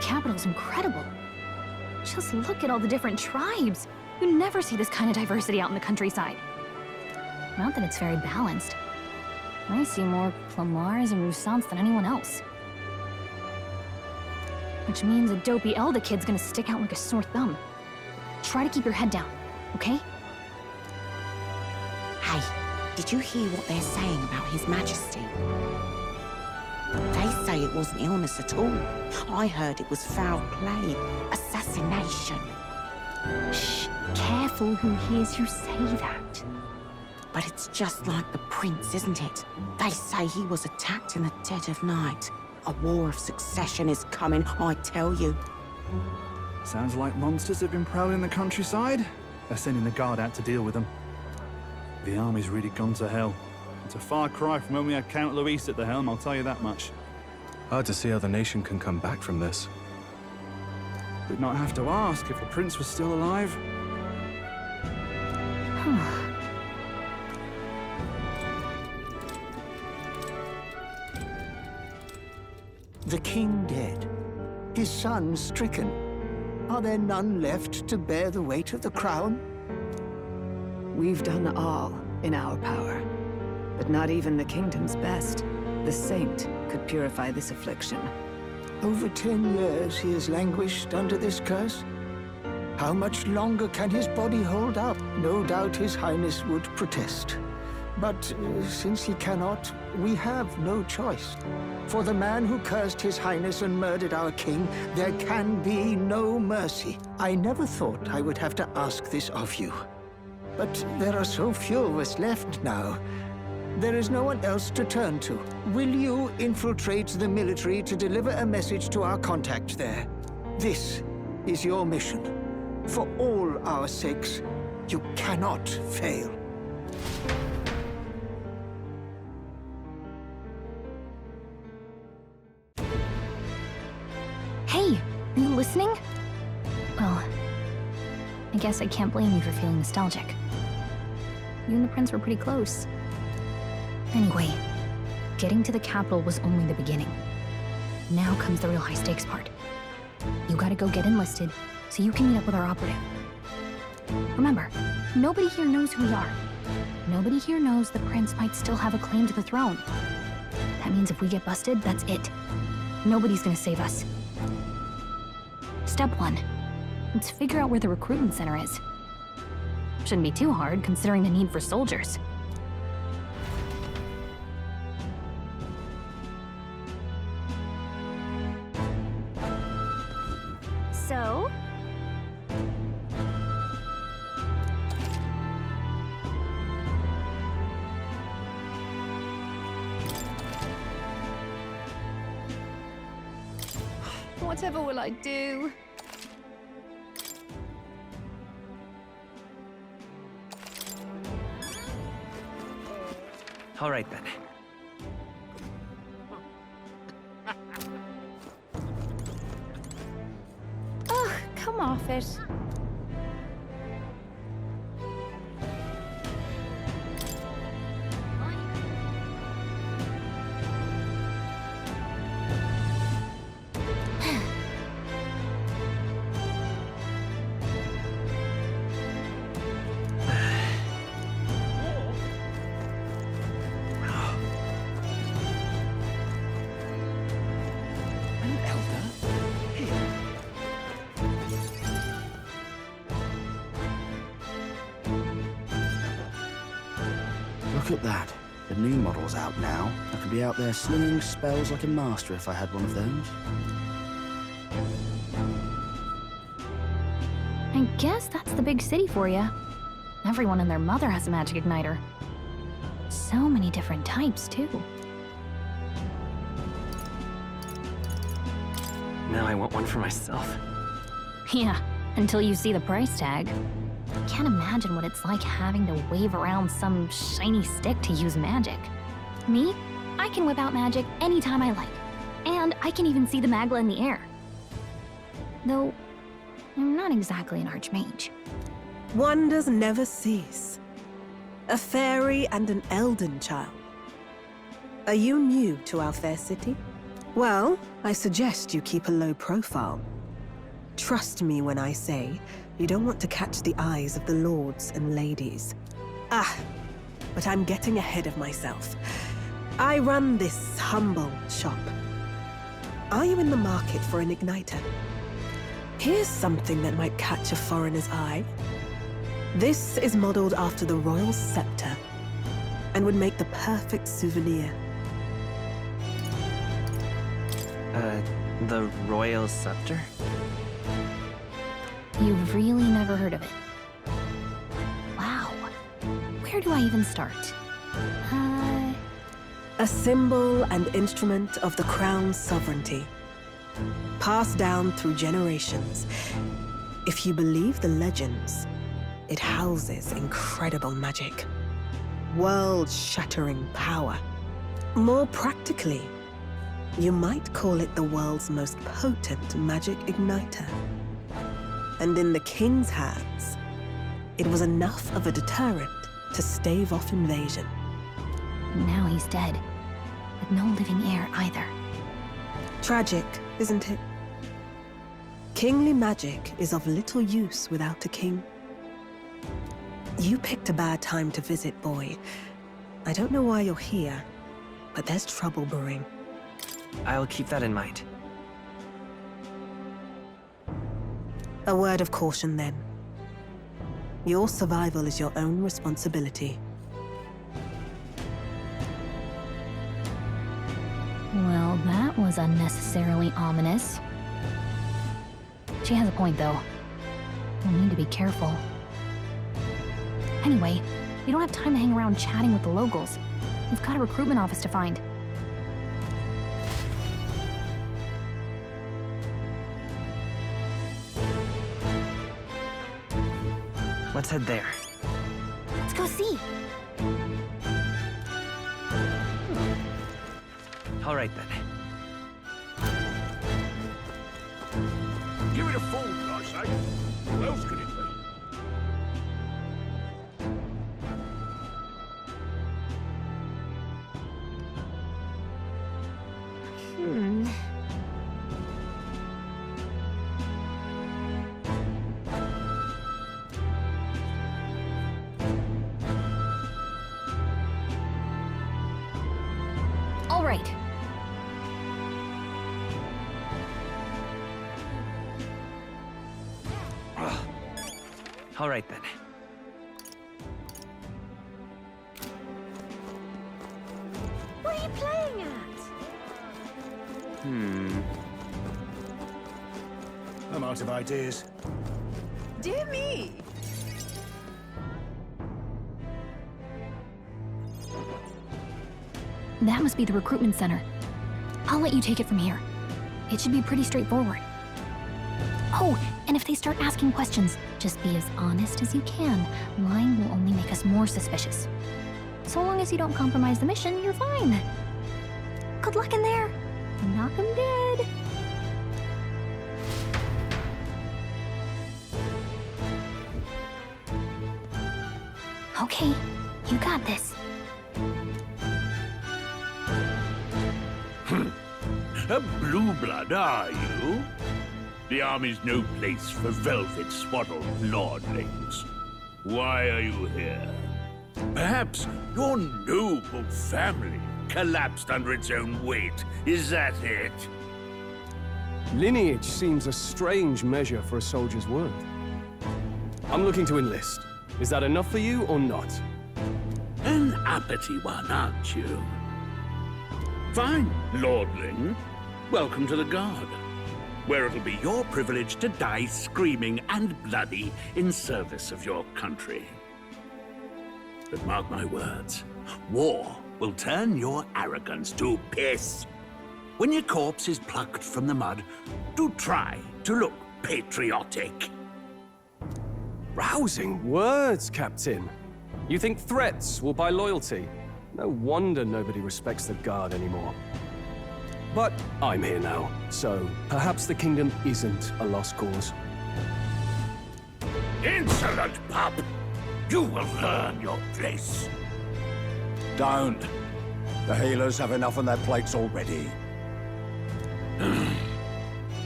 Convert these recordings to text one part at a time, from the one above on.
capital's incredible. Just look at all the different tribes. You never see this kind of diversity out in the countryside. Not that it's very balanced. I see more Plamars and Roussants than anyone else. Which means a dopey Elda kid's gonna stick out like a sore thumb. Try to keep your head down, okay? Hey, did you hear what they're saying about His Majesty? They say it wasn't illness at all. I heard it was foul play, assassination. Shh, careful who hears you say that. But it's just like the prince, isn't it? They say he was attacked in the dead of night. A war of succession is coming, I tell you. Sounds like monsters have been prowling the countryside. They're sending the guard out to deal with them. The army's really gone to hell. It's a far cry from when we had Count Luis at the helm, I'll tell you that much. Hard to see how the nation can come back from this. Did not have to ask if the prince was still alive. The king dead, his son stricken. Are there none left to bear the weight of the crown? We've done all in our power, but not even the kingdom's best, the saint, could purify this affliction. Over 10 years he has languished under this curse. How much longer can his body hold up? No doubt his highness would protest. But since he cannot, we have no choice. For the man who cursed his highness and murdered our king, there can be no mercy. I never thought I would have to ask this of you. But there are so few of us left now. There is no one else to turn to. Will you infiltrate the military to deliver a message to our contact there? This is your mission. For all our sakes, you cannot fail. Hey, are you listening? Well, I guess I can't blame you for feeling nostalgic. You and the prince were pretty close. Anyway, getting to the capital was only the beginning. Now comes the real high-stakes part. You gotta go get enlisted, so you can meet up with our operative. Remember, nobody here knows who we are. Nobody here knows the prince might still have a claim to the throne. That means if we get busted, that's it. Nobody's gonna save us. Step 1. Let's figure out where the recruitment center is. Shouldn't be too hard, considering the need for soldiers. So? Whatever will I do? All right then. Ugh, come off it. Look at that. The new model's out now. I could be out there slinging spells like a master if I had one of those. I guess that's the big city for you. Everyone and their mother has a magic igniter. So many different types, too. Now I want one for myself. Yeah, until you see the price tag. I can't imagine what it's like having to wave around some shiny stick to use magic. Me? I can whip out magic anytime I like. And I can even see the Magla in the air. Though, I'm not exactly an archmage. Wonders never cease. A fairy and an elden child. Are you new to our fair city? Well, I suggest you keep a low profile. Trust me when I say you don't want to catch the eyes of the lords and ladies. But I'm getting ahead of myself. I run this humble shop. Are you in the market for an igniter? Here's something that might catch a foreigner's eye. This is modeled after the royal scepter and would make the perfect souvenir. The royal scepter? You've really never heard of it. Wow. Where do I even start? A symbol and instrument of the crown's sovereignty. Passed down through generations. If you believe the legends, it houses incredible magic. World-shattering power. More practically, you might call it the world's most potent magic igniter. And in the king's hands, it was enough of a deterrent to stave off invasion. Now he's dead, with no living heir either. Tragic, isn't it? Kingly magic is of little use without a king. You picked a bad time to visit, boy. I don't know why you're here, but there's trouble brewing. I'll keep that in mind. A word of caution, then. Your survival is your own responsibility. Well, that was unnecessarily ominous. She has a point, though. We'll need to be careful. Anyway, we don't have time to hang around chatting with the locals. We've got a recruitment office to find. Let's head there. Let's go see. All right, then. Give it a fold, I say. Who else could it be? All right. All right, then. What are you playing at? I'm out of ideas. Dear me! That must be the recruitment center. I'll let you take it from here. It should be pretty straightforward. Oh, and if they start asking questions, just be as honest as you can. Lying will only make us more suspicious. So long as you don't compromise the mission, you're fine. Good luck in there. Knock 'em dead. Okay, you got this. A blue blood, are you? The army's no place for velvet-swaddled lordlings. Why are you here? Perhaps your noble family collapsed under its own weight. Is that it? Lineage seems a strange measure for a soldier's worth. I'm looking to enlist. Is that enough for you or not? An uppity one, aren't you? Fine, lordling. Welcome to the Guard, where it'll be your privilege to die screaming and bloody in service of your country. But mark my words, war will turn your arrogance to piss. When your corpse is plucked from the mud, do try to look patriotic. Rousing words, Captain. You think threats will buy loyalty? No wonder nobody respects the Guard anymore. But I'm here now, so perhaps the kingdom isn't a lost cause. Insolent pup! You will learn your place. Don't. The healers have enough on their plates already.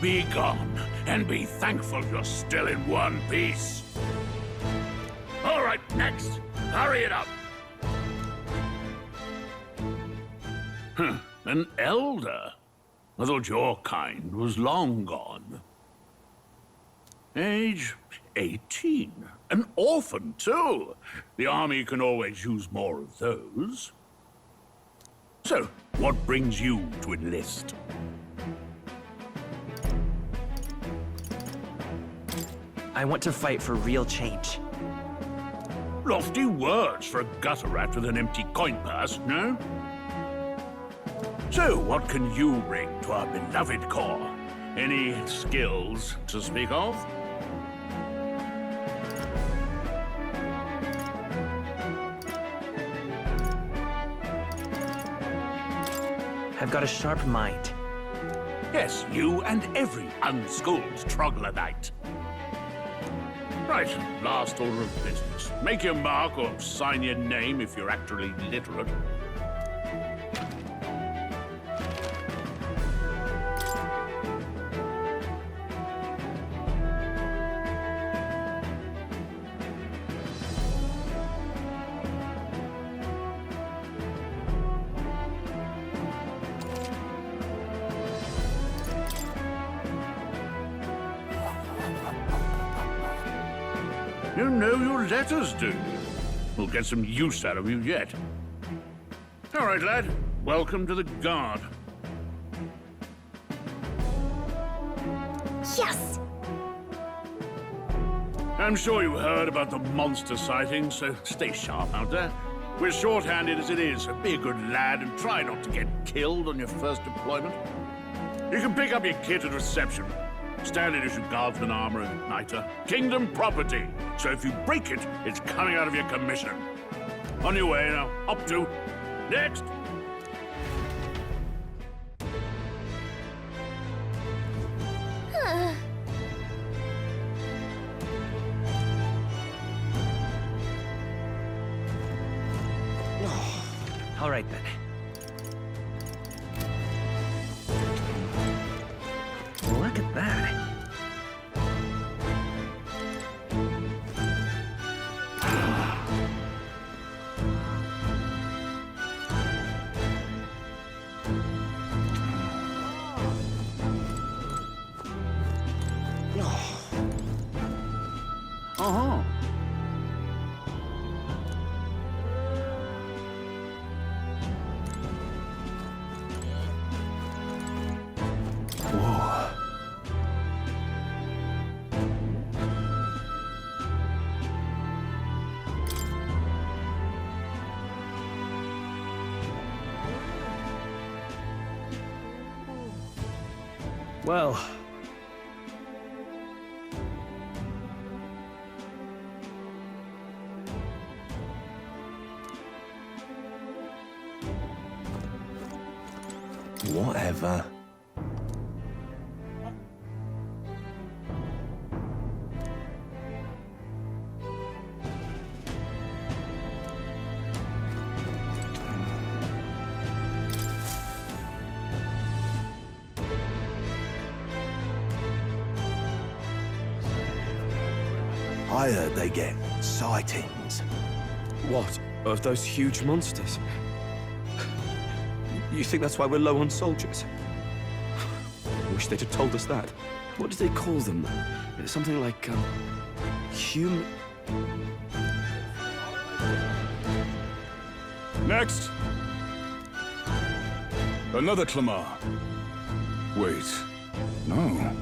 Be gone, and be thankful you're still in one piece. All right, next. Hurry it up. An elder? I thought your kind was long gone. Age 18. An orphan, too. The army can always use more of those. So, what brings you to enlist? I want to fight for real change. Lofty words for a gutter rat with an empty coin purse, no? So, what can you bring to our beloved corps? Any skills to speak of? I've got a sharp mind. Yes, you and every unschooled troglodyte. Right, last order of business. Make your mark or sign your name if you're actually literate. You know your letters, do you? We'll get some use out of you yet. All right, lad. Welcome to the Guard. Yes! I'm sure you heard about the monster sightings, so stay sharp out there. We're short-handed as it is, so be a good lad and try not to get killed on your first deployment. You can pick up your kit at reception. Standard issue guardsman armor and niter. Kingdom property. So if you break it, it's coming out of your commission. On your way now. Up to. Next. All right, then. Look at that. Uh-huh. Well, whatever. I heard they get sightings. What? Of those huge monsters? You think that's why we're low on soldiers? I wish they'd have told us that. What did they call them? Something like, human... Next! Another Clamar. Wait. No.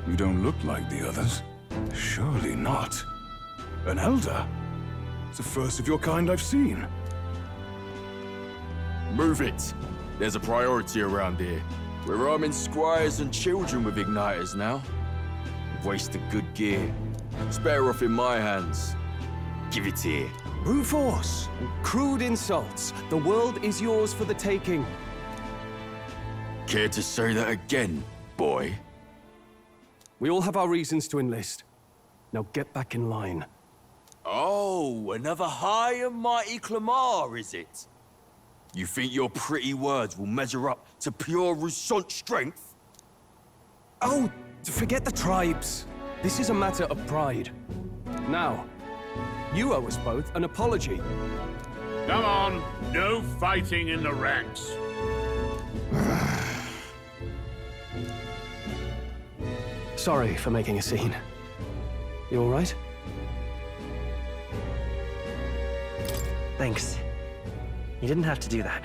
You don't look like the others. Surely not. An elder? It's the first of your kind I've seen. Move it. There's a priority around here. We're arming squires and children with igniters now. We've wasted good gear. It's better off in my hands. Give it here. brute force, crude insults. The world is yours for the taking. Care to say that again, boy? We all have our reasons to enlist. Now get back in line. Oh, another high and mighty Clamar, is it? You think your pretty words will measure up to pure Roussant strength? Oh, forget the tribes. This is a matter of pride. Now, you owe us both an apology. Come on, no fighting in the ranks. Sorry for making a scene. You all right? Thanks. You didn't have to do that.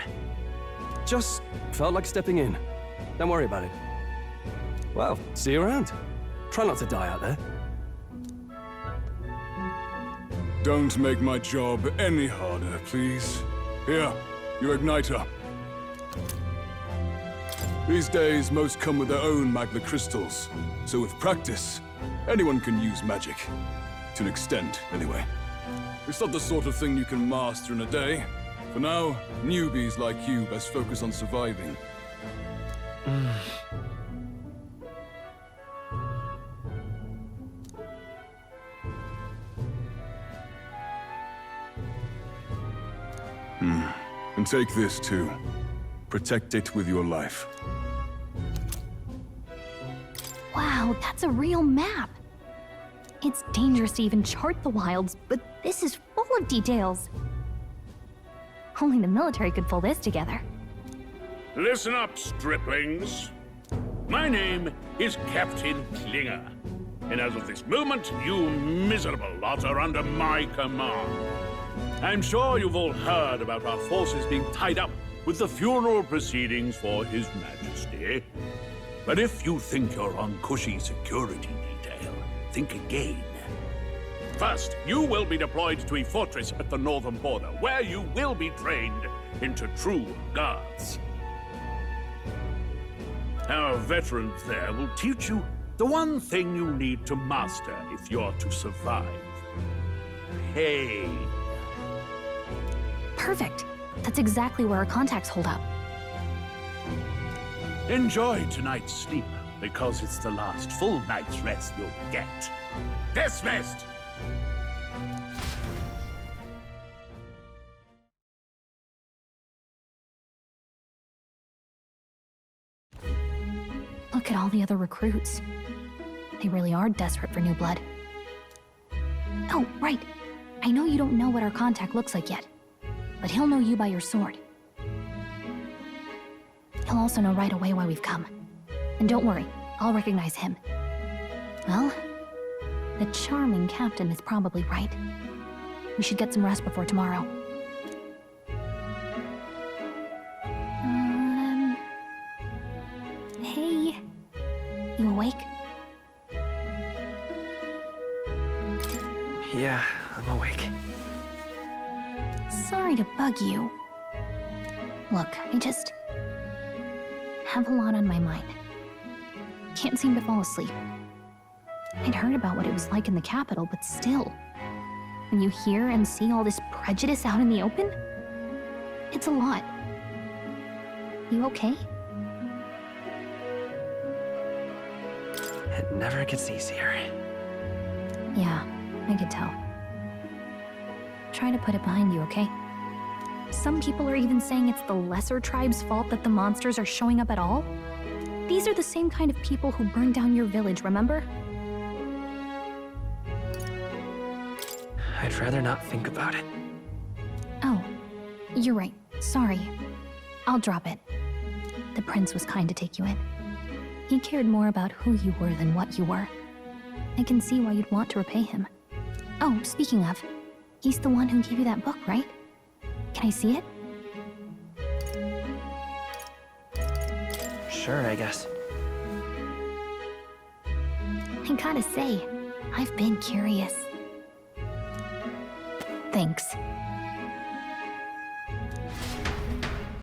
Just felt like stepping in. Don't worry about it. Well, see you around. Try not to die out there. Don't make my job any harder, please. Here, your igniter. These days, most come with their own magna crystals. So with practice, anyone can use magic. To an extent, anyway. It's not the sort of thing you can master in a day. For now, newbies like you best focus on surviving. And take this too. Protect it with your life. Wow, that's a real map. It's dangerous to even chart the wilds, but this is full of details. Only the military could pull this together. Listen up, striplings. My name is Captain Klinger, and as of this moment, you miserable lot are under my command. I'm sure you've all heard about our forces being tied up with the funeral proceedings for His Majesty. But if you think you're on cushy security detail, think again. First, you will be deployed to a fortress at the northern border, where you will be trained into true guards. Our veterans there will teach you the one thing you need to master if you're to survive. Pain. Perfect. That's exactly where our contacts hold up. Enjoy tonight's sleep, because it's the last full night's rest you'll get. Dismissed! Look at all the other recruits. They really are desperate for new blood. Oh, right. I know you don't know what our contact looks like yet, but he'll know you by your sword. He'll also know right away why we've come. And don't worry, I'll recognize him. Well, the charming captain is probably right. We should get some rest before tomorrow. Hey, you awake? Yeah, I'm awake. Sorry to bug you. Look, I just have a lot on my mind. Can't seem to fall asleep. I'd heard about what it was like in the capital, but still, when you hear and see all this prejudice out in the open, it's a lot. You okay? It never gets easier. Yeah, I could tell. Try to put it behind you, okay? Some people are even saying it's the lesser tribe's fault that the monsters are showing up at all. These are the same kind of people who burned down your village, remember? I'd rather not think about it. Oh, you're right. Sorry. I'll drop it. The prince was kind to take you in. He cared more about who you were than what you were. I can see why you'd want to repay him. Oh, speaking of, he's the one who gave you that book, right? Can I see it? Sure, I guess. I gotta say, I've been curious. Thanks.